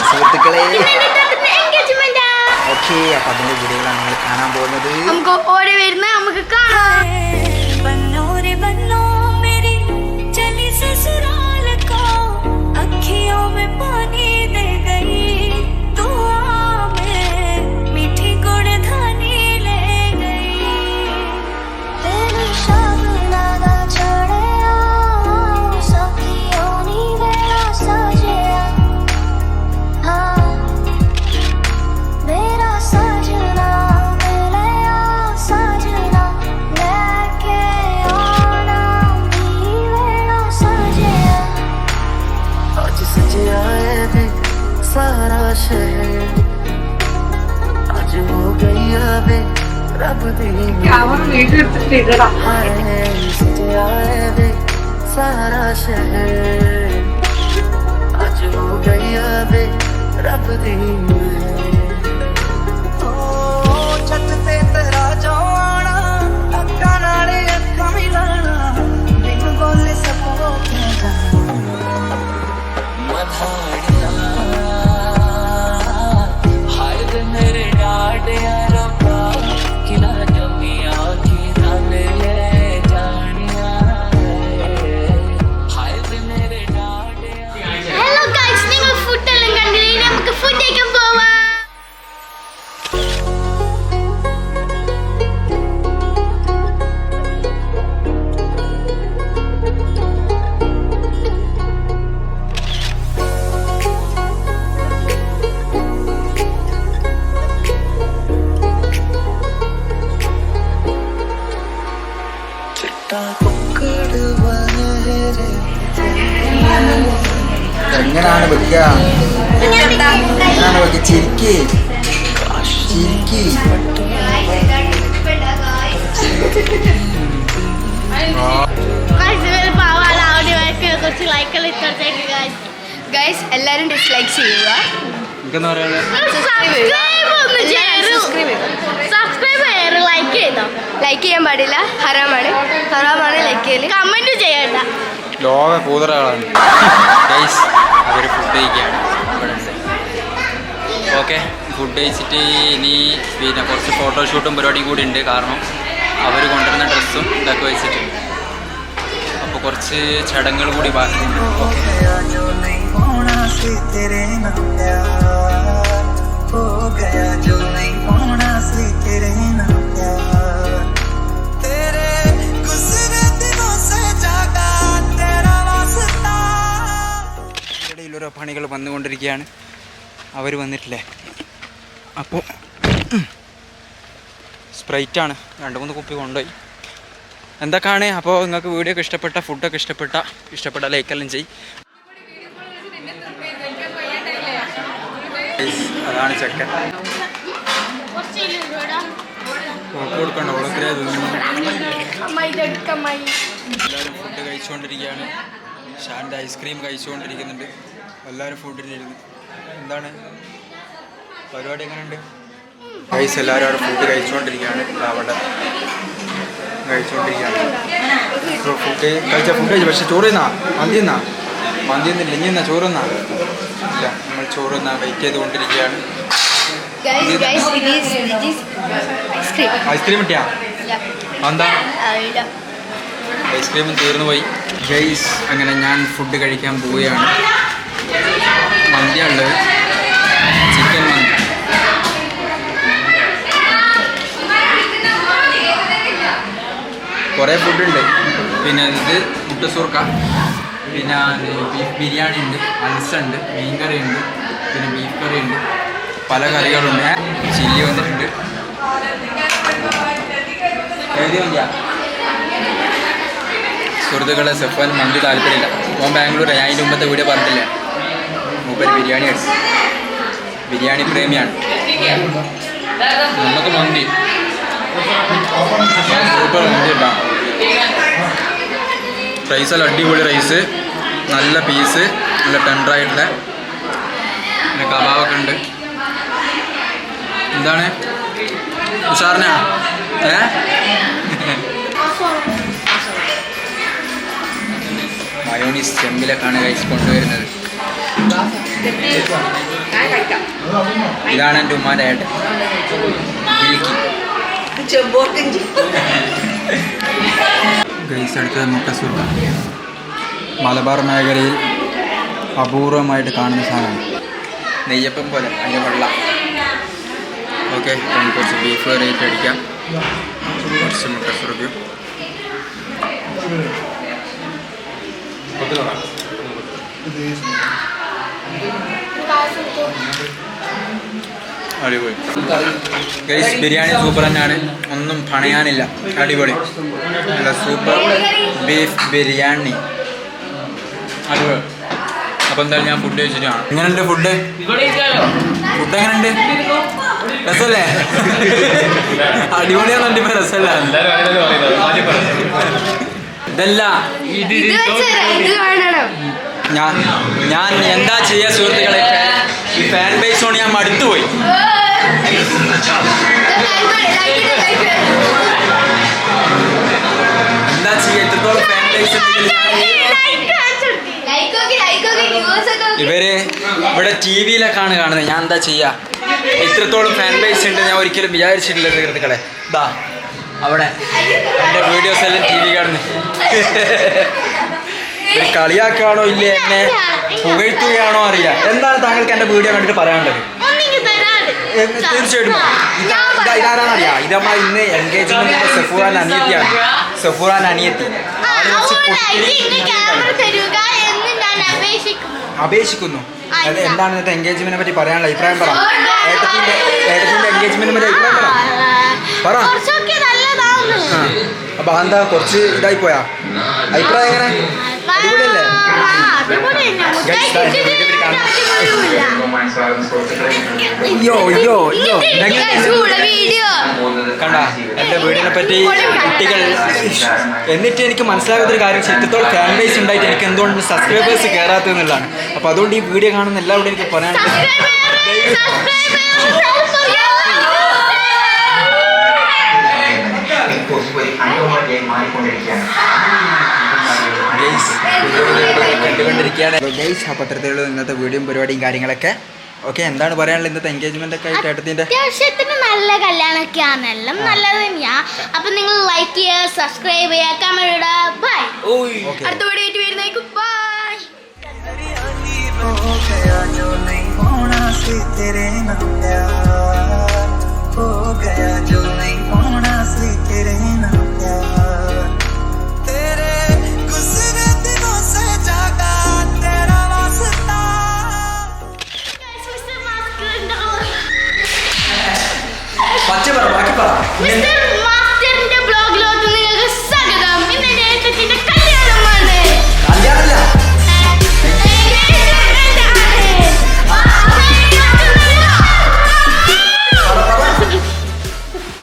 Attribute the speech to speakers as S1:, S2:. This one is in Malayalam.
S1: സുഹൃത്തുക്കളെ, ഓക്കെ, അപ്പൊ അതിന്റെ വീഡിയോകളാണ് നിങ്ങൾ കാണാൻ പോകുന്നത്.
S2: നമുക്ക് ഓടി വരുന്ന നമുക്ക് കാണാം.
S3: सारा शहर आज हो गया बे रब दी छत ते तेरा जाना अक्का नाले अक्का मिलाना बिन बोले सबको मधाड़िया हाय दे मेरे डाडे रब्बा किला जमिया की दाने ले जानिया.
S2: ഹലോ ഗൈസ്, നിങ്ങൾ ഫുഡ് എല്ലാം കണ്ടില്ലേ? നമുക്ക് ഫുഡ് കഴിക്കാൻ പോവാം.
S1: എങ്ങനെയാണ് വെക്കുക? എങ്ങനെയാണ് വെക്കുക? ചിരിക്കി ചിരിക്കി.
S2: ഗൈസ്, എല്ലാരും ഡിസ്ലൈക്ക് ചെയ്യുക. ലൈക്ക് ചെയ്യാൻ പാടില്ല, ഹറാമാണ്. ലൈക്ക് ചെയ്യല്. കമന്റ് ചെയ്യണ്ട.
S4: ലോക കൂതറകളാണ് ഗൈസ്. അവർ ഫുഡ് കഴിക്കുകയാണ് ഇവിടെ ഉണ്ട്. ഓക്കെ, ഫുഡ് കഴിച്ചിട്ട് ഇനി പിന്നെ കുറച്ച് ഫോട്ടോഷൂട്ടും പരിപാടിയും കൂടി ഉണ്ട്. കാരണം അവർ കൊണ്ടുവരുന്ന ഡ്രസ്സും ഇതൊക്കെ വെച്ചിട്ട് അപ്പോൾ കുറച്ച് ചടങ്ങുകൾ കൂടി ബാക്കിയുണ്ട്. ഇടയിലൊരു പണികൾ വന്നുകൊണ്ടിരിക്കുകയാണ്. അവർ വന്നിട്ടില്ലേ? അപ്പോൾ സ്പ്രൈറ്റാണ്, 2-3 കുപ്പി കൊണ്ടുപോയി. എന്തൊക്കെയാണ്? അപ്പോൾ നിങ്ങൾക്ക് വീഡിയോ ഒക്കെ ഇഷ്ടപ്പെട്ട, ഫുഡൊക്കെ ഇഷ്ടപ്പെട്ട ലൈക്കെല്ലാം ചെയ്യും. അതാണ് ചെക്കൻ. കൊടുക്കണ്ട, എല്ലാവരും ഫുഡ് കഴിച്ചുകൊണ്ടിരിക്കുകയാണ്. ഷാൻ്റെ ഐസ്ക്രീം കഴിച്ചുകൊണ്ടിരിക്കുന്നുണ്ട്. എല്ലാവരും ഫുഡിലിരുന്ന്. എന്താണ് പരിപാടി? എങ്ങനെയുണ്ട് ഗൈസ്? എല്ലാവരും അവിടെ ഫുഡ് കഴിച്ചുകൊണ്ടിരിക്കുകയാണ്. അവിടെ കഴിച്ചുകൊണ്ടിരിക്കുകയാണ്. ഇപ്പോൾ ഫുഡ് കഴിച്ചു. പക്ഷേ ചോറ് തിന്നാ? മന്തി തിന്നാ? മന്തി ഒന്നില്ല. ഇനി എന്നാ ചോറ് തിന്നാ? ഇല്ല, നമ്മൾ ചോറ് തിന്നാ വെയിറ്റ് ചെയ്തുകൊണ്ടിരിക്കുകയാണ്. ഐസ്ക്രീം കിട്ടിയാ? എന്താ ഐസ്ക്രീമും തീർന്നു പോയി ഗൈസ്. അങ്ങനെ ഞാൻ ഫുഡ് കഴിക്കാൻ പോവുകയാണ്. മന്തിയുള്ളത്, ചിക്കൻ മന്തി. കുറേ ഫുഡുണ്ട്. പിന്നെ ഇത് മുട്ടസൂർക്ക, പിന്നെ ബീഫ് ബിരിയാണി ഉണ്ട്, അൽസുണ്ട്, മീൻ കറി ഉണ്ട്, പിന്നെ ബീഫ് കറി ഉണ്ട്, പല കറികളുണ്ട്. ചില്ലി വന്നിട്ടുണ്ട്. എഴുതി മതിയാ? സുഹൃത്തുക്കളെ, സെഫാൻ മന്തി താല്പര്യമില്ല. ഓൻ ബാംഗ്ലൂർ. ഞാൻ അതിൻ്റെ മുമ്പത്തെ വീഡിയോ പറഞ്ഞില്ല. മൂപ്പര് ബിരിയാണി അടിച്ചു. ബിരിയാണി പ്രേമിയാണ്. നമുക്ക് മന്തി സൂപ്പർ മന്തി ഉണ്ടാവും. റൈസെല്ലാം അടിപൊളി റൈസ്, നല്ല പീസ്, നല്ല ടെൻഡറായിട്ടുള്ള പിന്നെ കബാബൊക്കെ ഉണ്ട്. എന്താണ് ഉഷാറിനാ മയോണീസ് ചെമ്പിലൊക്കെയാണ് കഴിച്ച് കൊണ്ടുവരുന്നത്. ഇതാണ് എൻ്റെ ഉമ്മാൻ്റെ ഏട്ടൻ ഗൈസ്. അടുത്തത് മുട്ട സുർക്ക. മലബാർ മേഖലയിൽ അപൂർവമായിട്ട് കാണുന്ന സാധനമാണ്. നെയ്യപ്പം പോലെ അതിൻ്റെ വെള്ളം. ഓക്കെ, കുറച്ച് ബീഫ് കറിയിട്ട് അടിക്കാം. കുറച്ച് മുട്ട സുർക്കയും അടിപൊളി ഗൈസ്. ബിരിയാണി സൂപ്പർ തന്നെയാണ്, ഒന്നും പണയാനില്ല. അടിപൊളി, നല്ല സൂപ്പർ ബീഫ് ബിരിയാണി അടിപൊളി. അപ്പോൾ എന്തായാലും ഞാൻ ഫുഡ് കഴിച്ചിട്ട് കാണാം. എങ്ങനെയുണ്ട് ഫുഡ്? ഫുഡ് എങ്ങനെയുണ്ട്? രസമല്ലേ? അടിപൊളിയാണെന്നുണ്ട്. ഇപ്പം രസമല്ല ഇതല്ല. ഞാൻ എന്താ ചെയ്യാ സുഹൃത്തുക്കളെ, ഈ ഫാൻ ബേസ് കൊണ്ട് ഞാൻ മടുത്തുപോയി. എന്താ ചെയ്യാ, ഇത്രത്തോളം ഫാൻ ബേസ് ഇവര് ഇവിടെ ടി വിയിലൊക്കെയാണ് കാണുന്നത്. ഞാൻ എന്താ ചെയ്യാ, ഇത്രത്തോളം ഫാൻ ബേസ് ഉണ്ട് ഞാൻ ഒരിക്കലും വിചാരിച്ചിട്ടില്ല സുഹൃത്തുക്കളെ. ഇതാ അവിടെ എൻ്റെ വീഡിയോസ് എല്ലാം ടി വി കാണുന്നു. ഒരു കളിയാക്കാണോ ഇല്ലേ, എന്നെ പുകഴ്ത്തുകയാണോ അറിയാം. എന്താണ് താങ്കൾക്ക് എൻ്റെ വീഡിയോ കണ്ടിട്ട് പറയാനുള്ളത്? തീർച്ചയായിട്ടും ഇതാരാന്നറിയാം. ഇത് നമ്മളെ ഇന്ന് എൻഗേജ്മെന്റ് സഫൂറാൻ അനിയത്തിയാണ്. സഫൂറാൻ അനിയത്തി അപേക്ഷിക്കുന്നു. അത് എന്താണ് ഇന്നത്തെ എൻഗേജ്മെന്റിനെ പറ്റി പറയാനുള്ള അഭിപ്രായം പറ. ഏട്ടത്തിന്റെ എൻഗേജ്മെന്റിനെ പറ്റി അഭിപ്രായം പറ. അപ്പൊ എന്താ കുറച്ച് ഇതായി പോയാ അഭിപ്രായം എങ്ങനെ? അടിപൊളിയല്ലേ? കണ്ട എൻ്റെ വീടിനെ പറ്റി കുട്ടികൾ. എന്നിട്ട് എനിക്ക് മനസ്സിലാകാത്തൊരു കാര്യം, ഇത്രത്തോളം ഫാൻ ബേസ് ഉണ്ടായിട്ട് എനിക്ക് എന്തുകൊണ്ട് സബ്സ്ക്രൈബേഴ്സ് കയറാത്തതെന്നുള്ളതാണ്. അപ്പോൾ അതുകൊണ്ട് ഈ വീഡിയോ കാണുന്ന എല്ലാവരോടും എനിക്ക് പറയാനുള്ളത്, കണ്ടുകൊണ്ടിരിക്കുകയാണ് ഗൈസ്. അപ്പോൾ അത്തരത്തിലുള്ള ഇന്നത്തെ വീഡിയോയും പരിപാടിയും കാര്യങ്ങളൊക്കെ. ഓക്കെ, എന്താണ് പറയാനുള്ളത് ഇന്നത്തെ എൻഗേജ്മെന്റ് ഒക്കെ ആയിട്ട്? ഏട്ടത്തിന്റെ
S2: അത്യാവശ്യത്തിന് നല്ല കല്യാണമൊക്കെയാണ്, എല്ലാം നല്ലത് തന്നെയാ. അപ്പൊ നിങ്ങൾ ലൈക്ക് ചെയ്യുക, സബ്സ്ക്രൈബ് ചെയ്യുക, കമന്റ് ഇടുക. ബൈ. അടുത്ത വീഡിയോ ആയിട്ട് വരുന്നേക്കും. ബൈ. മിസ്റ്റർ മാസ്റ്ററിന്റെ ബ്ലോഗിലോട്ട് നിങ്ങൾക്ക് സ്വാഗതം. ഇന്ന്